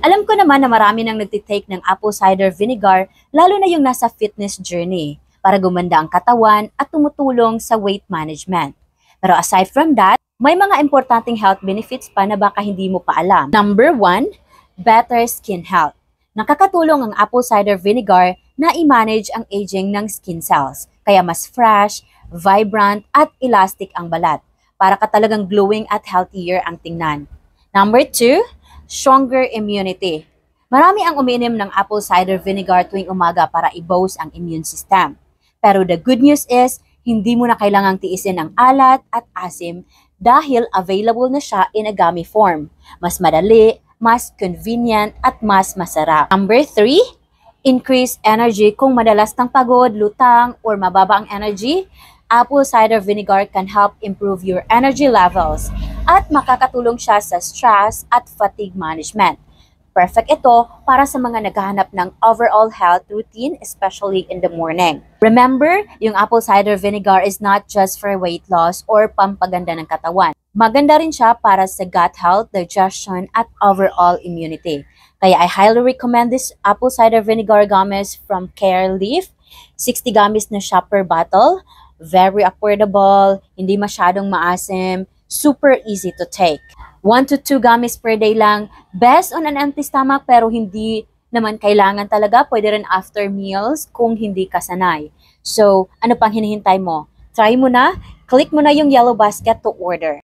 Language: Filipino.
Alam ko naman na marami nang nagtitake ng apple cider vinegar, lalo na yung nasa fitness journey, para gumanda ang katawan at tumutulong sa weight management. Pero aside from that, may mga importanteng health benefits pa na baka hindi mo pa alam. Number 1, better skin health. Nakakatulong ang apple cider vinegar na i-manage ang aging ng skin cells, kaya mas fresh, vibrant at elastic ang balat, para ka talagang glowing at healthier ang tingnan. Number 2, stronger immunity. Marami ang umiinom ng apple cider vinegar tuwing umaga para i-boost ang immune system. Pero the good news is, hindi mo na kailangang tiisin ang alat at asim dahil available na siya in a gummy form. Mas madali, mas convenient at mas masarap. Number 3, increase energy. Kung madalas kang pagod, lutang, or mababa ang energy, apple cider vinegar can help improve your energy levels at makakatulong siya sa stress at fatigue management. Perfect ito para sa mga naghahanap ng overall health routine, especially in the morning. Remember, yung apple cider vinegar is not just for weight loss or pampaganda ng katawan. Maganda rin siya para sa gut health, digestion, at overall immunity. Kaya I highly recommend this apple cider vinegar gummies from Care Leaf. 60 gummies na siya per bottle. Very affordable, hindi masyadong maasim, super easy to take. 1 to 2 gummies per day lang, best on an empty stomach pero hindi naman kailangan talaga, pwede rin after meals kung hindi ka sanay. So, ano pang hinihintay mo? Try mo na, click mo na yung yellow basket to order.